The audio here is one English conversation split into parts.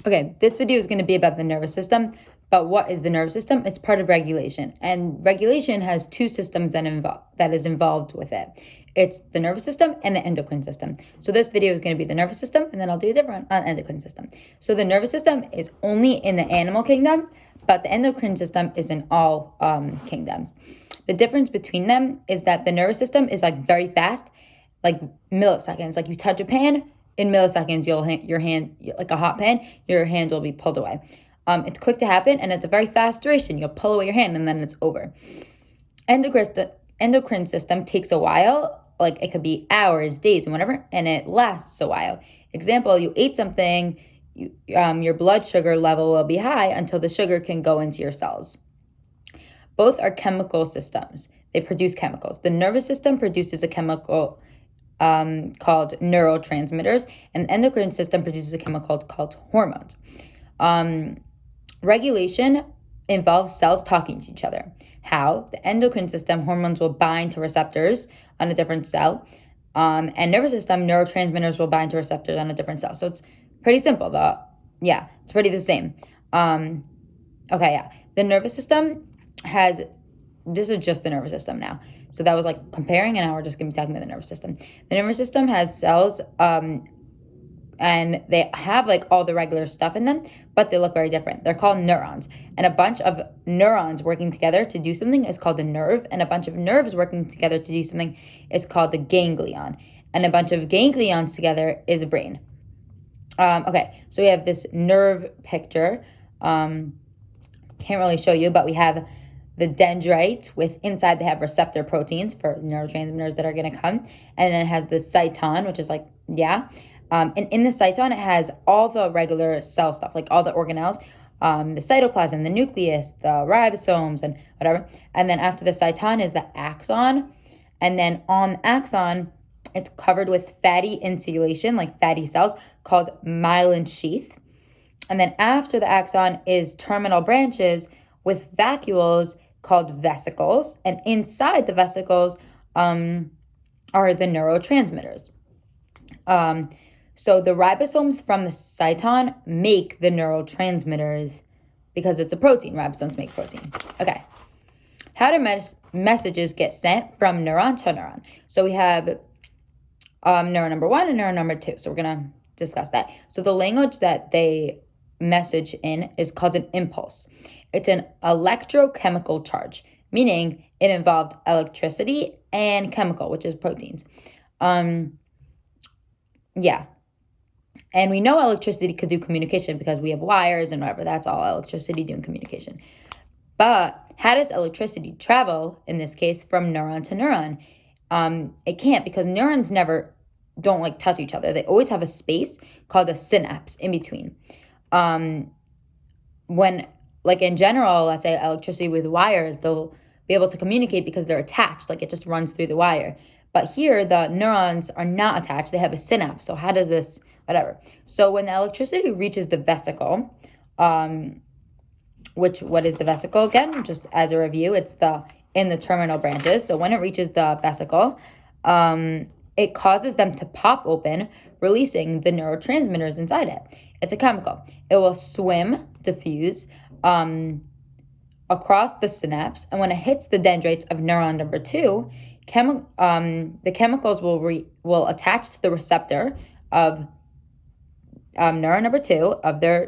Okay, this video is going to be about the nervous system, but what is the nervous system? It's part of regulation, and regulation has two systems that is involved with it. It's the nervous system and the endocrine system. So this video is going to be the nervous system, and then I'll do a different on endocrine system. So the nervous system is only in the animal kingdom, but the endocrine system is in all kingdoms. The difference between them is that the nervous system is like very fast, like milliseconds. Like you touch a pan, in milliseconds, your hand, like a hot pan, your hand will be pulled away. It's quick to happen, and it's a very fast duration. You'll pull away your hand, and then it's over. The endocrine system takes a while, like it could be hours, days, and whatever, and it lasts a while. Example, you ate something, your blood sugar level will be high until the sugar can go into your cells. Both are chemical systems. They produce chemicals. The nervous system produces a chemical called neurotransmitters, and the endocrine system produces a chemical called hormones. Regulation involves cells talking to each other. How? The endocrine system, hormones will bind to receptors on a different cell, and nervous system, neurotransmitters will bind to receptors on a different cell. So it's pretty simple. It's pretty the same. The nervous system this is just the nervous system now. So that was like comparing, and now we're just going to be talking about the nervous system. The nervous system has cells, and they have like all the regular stuff in them, but they look very different. They're called neurons. And a bunch of neurons working together to do something is called a nerve, and a bunch of nerves working together to do something is called the ganglion. And a bunch of ganglions together is a brain. So we have this nerve picture. Can't really show you, but we have the dendrites inside they have receptor proteins for neurotransmitters that are going to come. And then it has the cyton, which is and in the cyton, it has all the regular cell stuff, like all the organelles, the cytoplasm, the nucleus, the ribosomes, and whatever. And then after the cyton is the axon. And then on the axon, it's covered with fatty insulation, like fatty cells, called myelin sheath. And then after the axon is terminal branches with vacuoles called vesicles. And inside the vesicles are the neurotransmitters. So the ribosomes from the cyton make the neurotransmitters because it's a protein. Ribosomes make protein. Okay. How do messages get sent from neuron to neuron? So we have neuron number 1 and neuron number 2. So we're going to discuss that. So the language that they message in is called an impulse. It's an electrochemical charge, meaning it involved electricity and chemical, which is proteins. And we know electricity could do communication because we have wires and whatever. That's all electricity doing communication. But how does electricity travel, in this case, from neuron to neuron? It can't, because neurons don't like touch each other. They always have a space called a synapse in between. When, like in general, let's say electricity with wires, they'll be able to communicate because they're attached, like it just runs through the wire. But here, the neurons are not attached. They have a synapse. So how does this, whatever. So when the electricity reaches the vesicle, what is the vesicle again? Just as a review, it's in the terminal branches. So when it reaches the vesicle, it causes them to pop open, releasing the neurotransmitters inside it. It's a chemical. It will diffuse across the synapse, and when it hits the dendrites of neuron number 2, the chemicals will attach to the receptor of neuron number 2 of their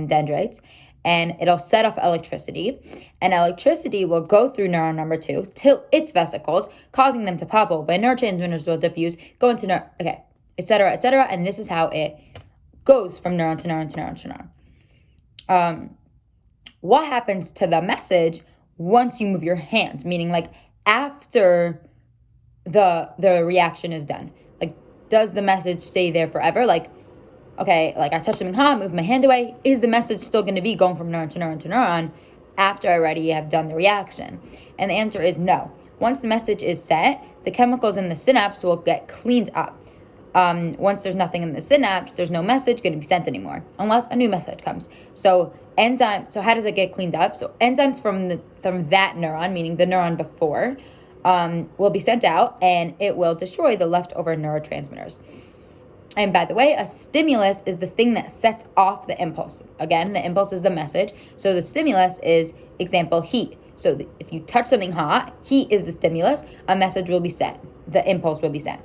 dendrites, and it'll set off electricity, and electricity will go through neuron number 2 till its vesicles, causing them to pop open. Neurotransmitters will diffuse, go into et cetera, and this is how it goes from neuron to neuron to neuron to neuron. What happens to the message once you move your hand? Meaning, like, after the reaction is done. Like, does the message stay there forever? Like, okay, like I touched something hot, moved my hand away. Is the message still going to be going from neuron to neuron to neuron after I already have done the reaction? And the answer is no. Once the message is set, the chemicals in the synapse will get cleaned up. Once there's nothing in the synapse, there's no message going to be sent anymore, unless a new message comes. So how does it get cleaned up? So enzymes from that neuron, meaning the neuron before, will be sent out, and it will destroy the leftover neurotransmitters. And by the way, a stimulus is the thing that sets off the impulse. Again, the impulse is the message. So the stimulus is, example, heat. So if you touch something hot, heat is the stimulus, a message will be sent. The impulse will be sent.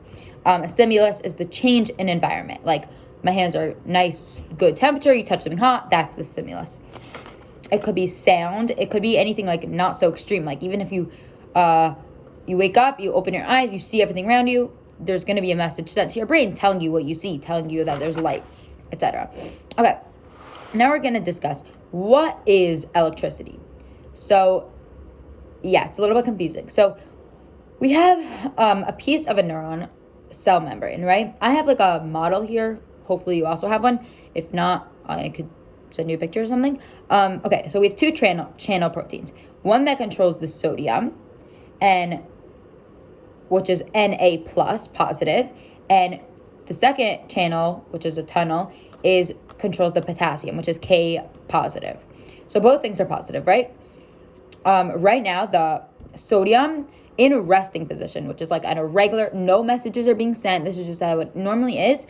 A stimulus is the change in environment. Like my hands are nice, good temperature, you touch something hot, that's the stimulus. It could be sound. It could be anything like not so extreme. Like even if you wake up, you open your eyes, you see everything around you, there's going to be a message sent to your brain telling you what you see, telling you that there's light, etc. Okay, now we're going to discuss what is electricity. So, yeah, it's a little bit confusing. So, we have a piece of a neuron cell membrane, right? I have like a model here. Hopefully you also have one. If not, I could send you a picture or something. Okay, so we have two channel proteins. One that controls the sodium, and which is Na plus, positive, and the second channel, which is a tunnel, controls the potassium, which is K positive. So both things are positive, right? Right now, the sodium in a resting position, which is like at a regular, no messages are being sent. This is just how it normally is.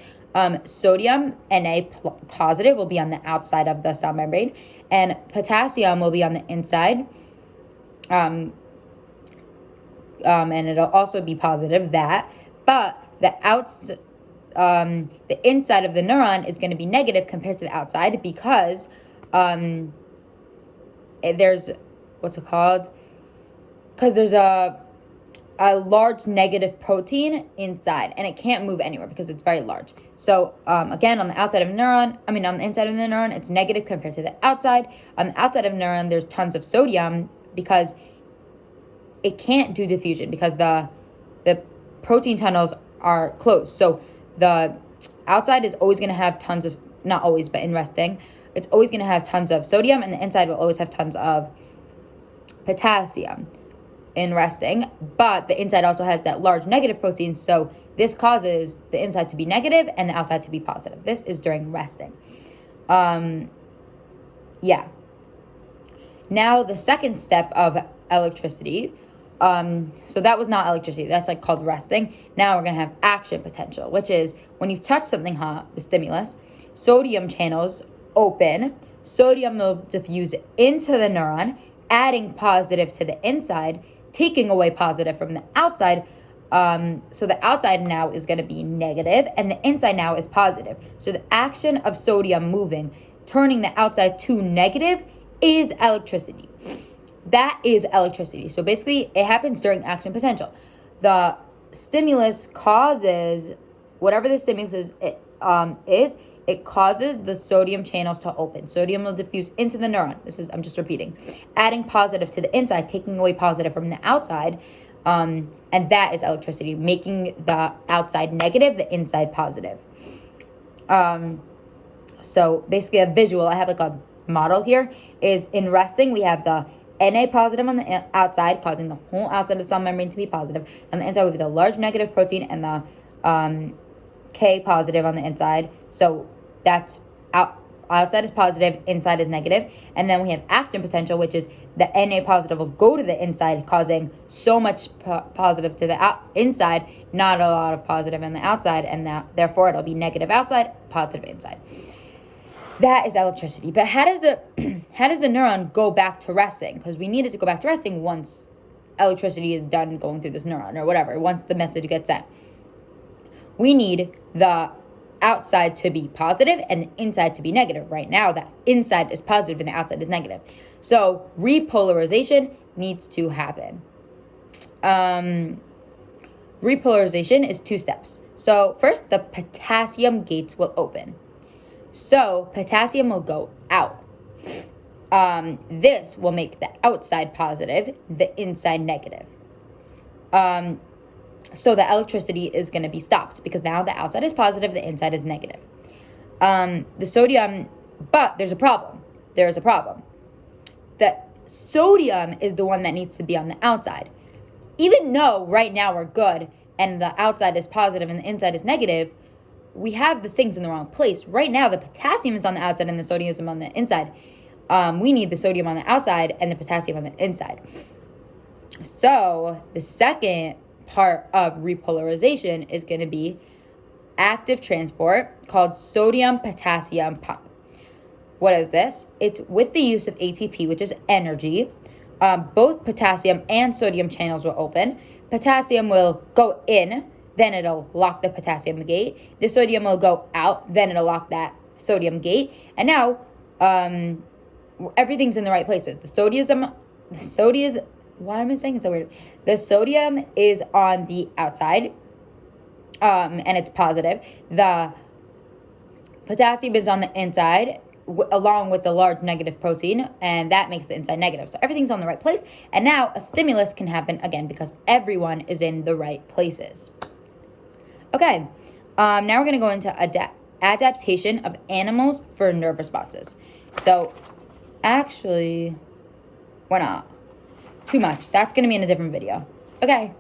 Sodium, Na positive, will be on the outside of the cell membrane, and potassium will be on the inside. And it'll also be positive, but the inside of the neuron is going to be negative compared to the outside because there's, what's it called? Because there's a large negative protein inside, and it can't move anywhere because it's very large. So again, on the inside of the neuron, it's negative compared to the outside. On the outside of the neuron, there's tons of sodium because it can't do diffusion because the protein tunnels are closed. So the outside is always going to have tons of, not always, but in resting, it's always going to have tons of sodium, and the inside will always have tons of potassium in resting. But the inside also has that large negative protein, so this causes the inside to be negative and the outside to be positive. This is during resting. Yeah. Now the second step of electricity, so that was not electricity, that's like called resting. Now we're going to have action potential, which is when you touch something hot, the stimulus, sodium channels open, sodium will diffuse into the neuron, adding positive to the inside, taking away positive from the outside. So the outside now is going to be negative and the inside now is positive. So the action of sodium moving, turning the outside to negative, is electricity. That is electricity. So basically, it happens during action potential. The stimulus causes, whatever the stimulus is, it causes the sodium channels to open. Sodium will diffuse into the neuron. I'm just repeating. Adding positive to the inside, taking away positive from the outside. And that is electricity, making the outside negative, the inside positive. So basically a visual, I have like a model here, is in resting, we have the Na positive on the outside, causing the whole outside of the cell membrane to be positive. On the inside, we have the large negative protein and the K positive on the inside. So that's outside is positive, inside is negative. And then we have action potential, which is the Na positive will go to the inside, causing so much positive to the inside, not a lot of positive in the outside, and therefore it'll be negative outside, positive inside. That is electricity. But how does the neuron go back to resting? Because we need it to go back to resting once electricity is done going through this neuron or whatever, once the message gets sent. We need the outside to be positive and the inside to be negative. Right now, the inside is positive and the outside is negative. So repolarization needs to happen. Repolarization is 2 steps. So first, the potassium gates will open. So potassium will go out. This will make the outside positive, the inside negative. So the electricity is going to be stopped because now the outside is positive, the inside is negative. The sodium, but there's a problem. There's a problem. The sodium is the one that needs to be on the outside. Even though right now we're good and the outside is positive and the inside is negative, we have the things in the wrong place. Right now, the potassium is on the outside and the sodium is on the inside. We need the sodium on the outside and the potassium on the inside. So the second part of repolarization is going to be active transport called sodium potassium pump. What is this? It's with the use of ATP, which is energy. Both potassium and sodium channels will open. Potassium will go in, then it'll lock the potassium gate. The sodium will go out, then it'll lock that sodium gate. And now everything's in the right places. Why am I saying it so weird? The sodium is on the outside, and it's positive. The potassium is on the inside, along with the large negative protein, and that makes the inside negative. So everything's on the right place, and now a stimulus can happen again because everyone is in the right places. Okay, now we're going to go into adaptation of animals for nerve responses. So actually, we're not. Too much. That's going to be in a different video. Okay.